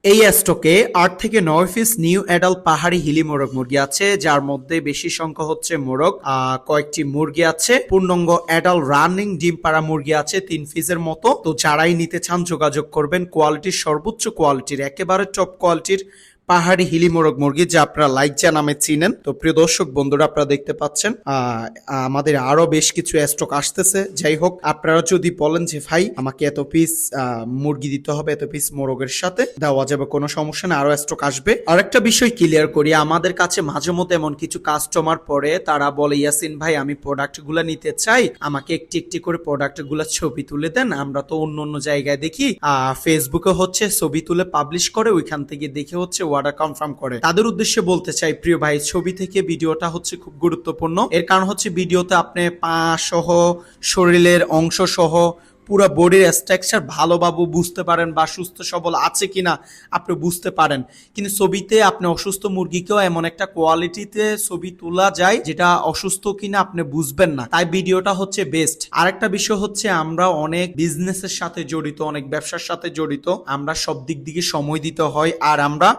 এই স্টকে 8 থেকে 9 পিস নিউ অ্যাডাল্ট পাহাড়ি হিলি মোরগ মুরগি আছে, যার মধ্যে বেশি সংখ্যা হচ্ছে মোরগ। কয়েকটি মুরগি আছে, পূর্ণাঙ্গ অ্যাডাল্ট রানিং ডিম পাড়া মুরগি আছে 3 পিসের মতো। তো যারাই নিতে চান যোগাযোগ করবেন। কোয়ালিটির সর্বোচ্চ কোয়ালিটির, একেবারে টপ কোয়ালিটির পাহাড়ি হিলি মোরগ মুরগি, যা আপনারা লাইকজা নামে চিনেন। তো প্রিয় দর্শক বন্ধুরা, আপনারা দেখতে পাচ্ছেন আমাদের আরো বেশ কিছু স্টক আসতেছে। যাই হোক, আপনারা যদি বলেন যে ভাই আমাকে এত পিস মুরগি দিতে হবে, এত পিস মোরগের সাথে দেওয়া যাবে, কোনো সমস্যা না, আরো স্টক আসবে। আর একটা বিষয় ক্লিয়ার করি, আমাদের কাছে মাঝে মধ্যে এমন কিছু কাস্টমার পড়ে, তারা বলে ইয়াসিন ভাই আমি প্রোডাক্ট গুলা নিতে চাই, আমাকে একটি একটি করে প্রোডাক্ট গুলা ছবি তুলে দেন। আমরা তো অন্য অন্য জায়গায় দেখি ফেসবুকে হচ্ছে ছবি তুলে পাবলিশ করে, ওইখান থেকে দেখে হচ্ছে অর্ডার কনফার্ম করে। তাদের উদ্দেশ্যে বলতে চাই প্রিয় ভাই, ছবি থেকে ভিডিওটা হচ্ছে খুব গুরুত্বপূর্ণ। এর কারণ হচ্ছে ভিডিওতে আপনি পা সহ, শরীরের অংশ সহ পুরো বডির স্ট্রাকচার ভালোভাবে বুঝতে পারেন, বা সুস্থ সবল আছে কিনা আপনি বুঝতে পারেন। কিন্তু ছবিতে আপনি অসুস্থ মুরগিকেও এমন একটা কোয়ালিটিতে ছবি তোলা যায় যেটা অসুস্থ কিনা আপনি বুঝবেন না। তাই ভিডিওটা হচ্ছে বেস্ট। আরেকটা বিষয় হচ্ছে, আমরা অনেক বিজনেসের সাথে জড়িত, অনেক ব্যবসার সাথে জড়িত, আমরা সব দিক দিকে সময় দিতে হয়। আর আমরা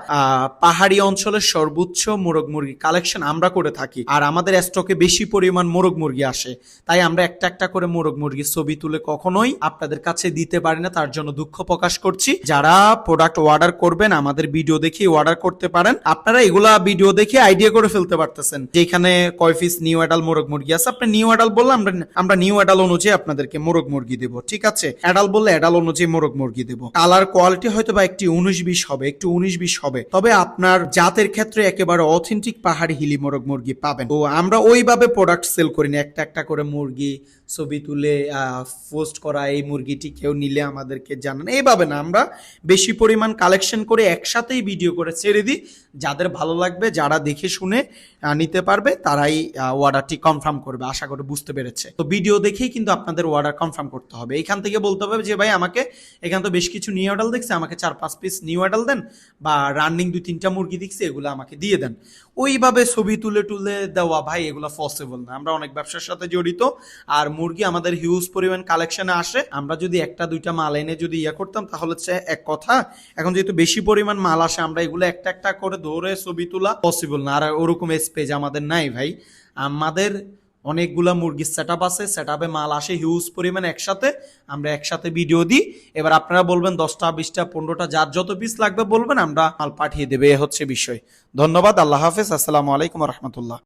পাহাড়ি অঞ্চলের সর্বোচ্চ মোরগ মুরগি কালেকশন আমরা করে থাকি, আর আমাদের স্টকে বেশি পরিমাণ মোরগ মুরগি আসে। তাই আমরা একটা একটা করে মোরগ মুরগির ছবি তুলে কখনোই আপনাদের কাছে দিতে পারি না, তার জন্য দুঃখ প্রকাশ করছি। যারা প্রোডাক্ট অর্ডার করবেন আমাদের ভিডিও দেখে অর্ডার করতে পারেন। আপনারা এগুলা ভিডিও দেখে আইডিয়া করে ফেলতে পারতেছেন যেখানে কয় পিস নিউ অ্যাডাল মোরগ মুরগি আছে। আপনি নিউ অ্যাডাল বললে আমরা নিউ অ্যাডাল অনুযায়ী আপনাদেরকে মোরগ মুরগি দেবো, ঠিক আছে? অ্যাডাল বললে অ্যাডাল অনুযায়ী মোরগ মুরগি দেবো। কালার কোয়ালিটি হয়তো বা একটি 19-20 হবে, একটু 19-20 হবে, তবে আপনার জাতের ক্ষেত্রে একেবারে অথেন্টিক পাহাড়ি হিলি মোরগ মুরগি পাবেন। তো আমরা ওইভাবে প্রোডাক্ট সেল করি না, একটা একটা করে মুরগি ছবি তুলে পোস্ট করা, এই মুরগিটি কেউ নিলে আমাদেরকে জানান, এইভাবে না। আমরা বেশি পরিমাণ কালেকশন করে একসাথেই ভিডিও করে ছেড়ে দিই। যাদের ভালো লাগবে, যারা দেখে শুনে নিতে পারবে, তারাই অর্ডারটি কনফার্ম করবে। আশা করে বুঝতে পেরেছে। তো ভিডিও দেখেই কিন্তু আপনাদের অর্ডার কনফার্ম করতে হবে। এখান থেকে বলতে হবে যে ভাই আমাকে এখান তো বেশ কিছু নিউ অ্যাডাল দেখছে, আমাকে 4-5 পিস নিউ অ্যাডাল দেন, বা রানিং 2-3টা মুরগি দেখছি, এগুলো আমাকে দিয়ে দেন। ওইভাবে ছবি তুলে তুলে দেওয়া ভাই এগুলো পসিবল না। আমরা অনেক ব্যবসার সাথে জড়িত, আর মুরগি আমাদের হিউজ পরিমাণ কালেকশনে আসে। আমরা যদি একটা দুইটা মাল এনে যদি করতাম তাহলে হচ্ছে এক কথা। এখন যেহেতু বেশি পরিমাণ মাল আসে, আমরা এগুলো একটা একটা করে ধরে ছবি তোলা পসিবল না, আর ওরকম স্পেস আমাদের নাই ভাই। আমাদের অনেকগুলা মুরগির সেট আপ আছে, সেট আপে মাল আসে হিউজ পরিমাণ একসাথে, আমরা একসাথে ভিডিও দিই। এবার আপনারা বলবেন 10টা 20টা 15টা, যার যত পিস লাগবে বলবেন, আমরা মাল পাঠিয়ে দেবে, এ হচ্ছে বিষয়। ধন্যবাদ। আল্লাহ হাফেজ। আসসালামু আলাইকুম রহমতুল্লাহ।